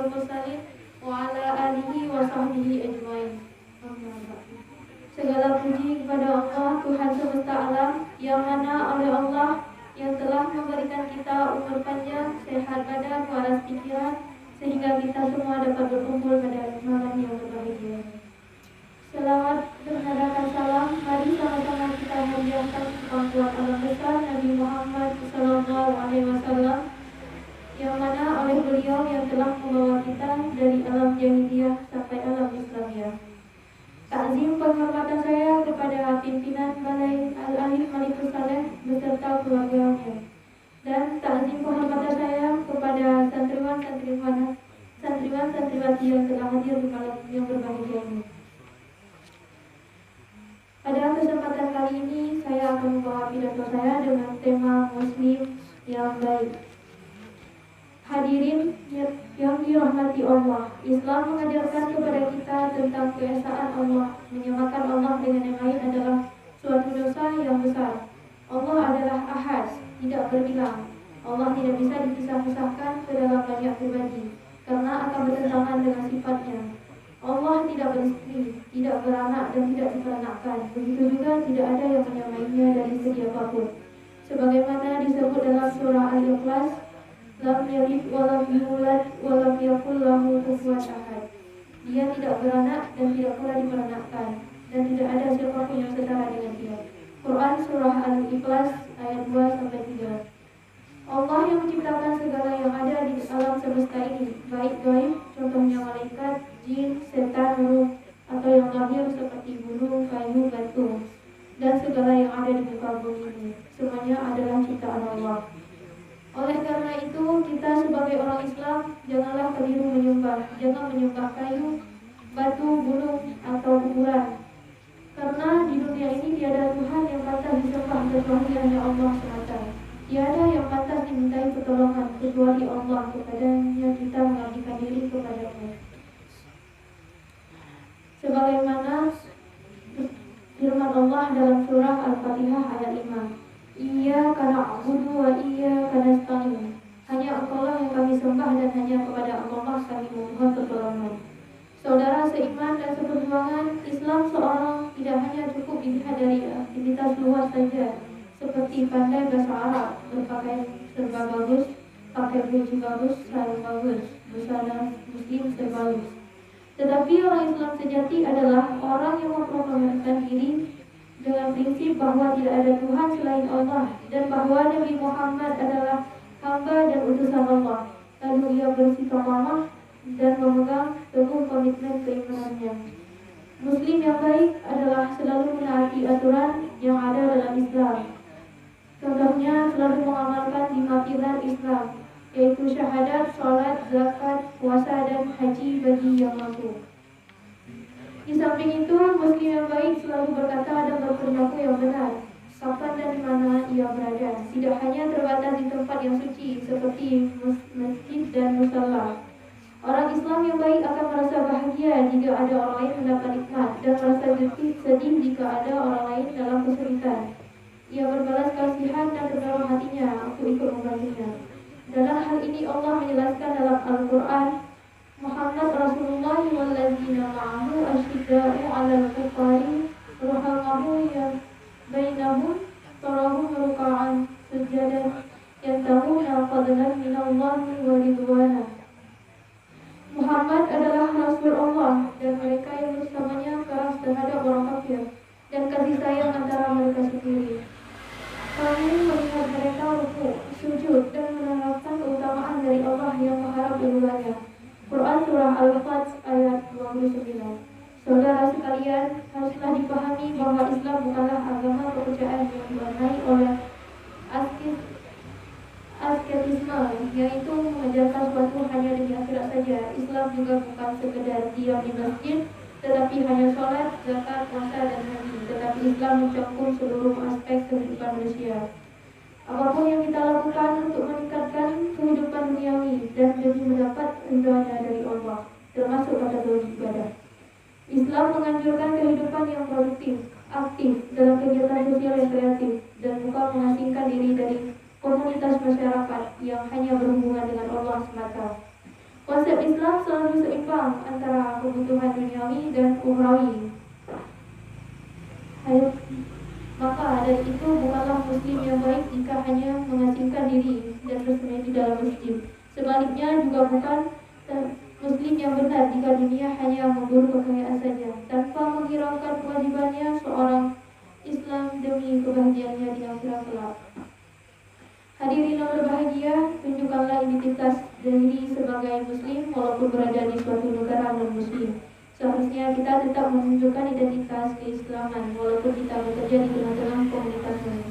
mursalin wa ala alihi wa sahbihi ajmain. Segala puji kepada Allah, Tuhan semesta alam, yang mana oleh Allah yang telah memberikan kita umur panjang, sehat badan, waras pikiran, sehingga kita semua dapat berkumpul pada malam yang berbahagia. Selawat bernadakan salam, mari sama-sama kita hadiahkan kemampuan alam besar Nabi Muhammad SAW, yang mana oleh beliau yang telah membawa kita dari alam jahiliyah sampai alam Islamiyah. Takzim penghormatan saya kepada pimpinan Balai Al-Alif Malikus Saleh beserta keluarganya, dan takzim penghormatan saya kepada santriwan-santriwati yang telah hadir di malam yang berbahagia ini. Pada kesempatan kali ini saya akan membawa pidato saya dengan tema Muslim yang baik. Hadirin yang dirahmati Allah, Islam mengajarkan kepada kita tentang keesaan Allah. Menyamakan Allah dengan yang lain adalah suatu dosa yang besar. Allah adalah ahad, tidak berbilang. Allah tidak bisa dipisah-pisahkan ke dalam banyak pribadi, karena akan bertentangan dengan sifatnya. Allah tidak beristri, tidak beranak, dan tidak diperanakkan. Begitu juga tidak ada yang menyamainya dari segi apapun. Sebagaimana disebut dalam surah Al-Ikhlas, lam yalid wa lam yulad wa lam yakul lahu kufuwan ahad. Dia tidak beranak dan tidak pula diperanakkan, dan tidak ada siapapun yang setara dengan dia. Quran surah Al-Ikhlas ayat 2-3. Allah yang menciptakan segala yang ada di alam semesta ini, baik gaib, contohnya malaikat, jin, setan, ruh, atau yang lahir seperti gunung, kayu, batu, dan segala yang ada di muka bumi ini, semuanya adalah ciptaan Allah. Oleh karena itu, kita sebagai orang Islam janganlah keliru menyembah. Jangan menyembah kayu, batu, gunung, atau kuburan. Karena di dunia ini tiada Tuhan yang pantas disembah kecuali hanya Allah semata. Tiada yang pantas dimintai pertolongan kecuali Allah. Kepadanya kita mengabdikan diri kepadanya. Sebagaimana firman Allah dalam surah Al-Fatihah ayat 5. Iyyaka na'budu wa iyyaka nasta'in. Hanya Engkaulah yang kami sembah dan hanya kepada Allah kami memohon pertolongan. Saudara seiman dan seperjuangan, Islam seorang tidak hanya cukup dilihat dari aktivitas luar saja, seperti pandai bahasa Arab, berpakaian serba bagus, pakai baju bagus, sarung bagus, busana muslim serba bagus. Tetapi orang Islam sejati adalah orang yang memproklamasikan diri dengan prinsip bahwa tidak ada Tuhan selain Allah, dan bahwa Nabi Muhammad adalah hamba dan utusan Allah. Lalu ia beristiqamah dan memegang teguh komitmen keimanannya. Muslim yang baik adalah selalu menaati aturan yang ada dalam Islam. Contohnya selalu mengamalkan 5 pilar Islam, yaitu syahadat, sholat, zakat, puasa, dan haji bagi yang mampu. Di samping itu, Muslim yang baik selalu berkata dan berperilaku yang benar, kapan dan di mana ia berada. Tidak hanya terbatas di tempat yang suci seperti masjid dan musala. Orang Islam yang baik akan merasa bahagia jika ada orang lain mendapat nikmat, dan merasa sedih jika ada orang lain dalam kesulitan. Ia berbalas kasihan dan terdorong hatinya, aku ikut membantunya. Dalam hal ini Allah menjelaskan dalam Al-Quran, Muhammad Rasulullah walladzina ma'ahu asyidda'u 'alal kuffari ruhamahu yang bainahum tarahum ruk'an sujadan yantahuna fadlan minallahi wa ridwana. Muhammad adalah Rasul Allah, dan mereka yang bersamanya keras terhadap orang kafir, dan kasih sayang antara mereka sendiri. Kami melihat mereka rukuk, sujud, dan mengharapkan keutamaan dari Allah yang mengharap ridhonya. Quran surah Al-Fat ayat 29. Saudara sekalian, haruslah dipahami bahwa Islam bukanlah agama kepercayaan yang diwarnai oleh asketisme, yaitu mengajarkan sesuatu hanya demi akhirat saja. Islam juga bukan sekedar diam di masjid, tetapi hanya sholat, zakat, puasa, dan haji. Tetapi Islam mencakup seluruh aspek kehidupan manusia. Apapun yang kita lakukan untuk meningkatkan kehidupan duniawi dan demi mendapat ridhonya dari Allah, termasuk kategori ibadah. Islam menganjurkan kehidupan yang produktif, aktif dalam kegiatan sosial yang kreatif, dan bukan mengasingkan diri dari komunitas masyarakat yang hanya berhubungan dengan Allah semata. Konsep Islam Islam selalu seimbang antara kebutuhan duniawi dan ukhrawi. Maka dari itu bukanlah muslim yang baik jika hanya mengasingkan diri dan bersembunyi di dalam masjid. Sebaliknya juga bukan muslim yang benar jika dunia hanya memburu kekayaan saja tanpa menghiraukan kewajibannya seorang Islam demi kebahagiaannya di akhirat kelak. Hadirin yang berbahagia, tunjukkanlah identitas diri sebagai muslim walaupun berada di suatu negara non-muslim. Seharusnya kita tetap menunjukkan identitas keislaman walaupun kita bekerja di tengah-tengah komunitas non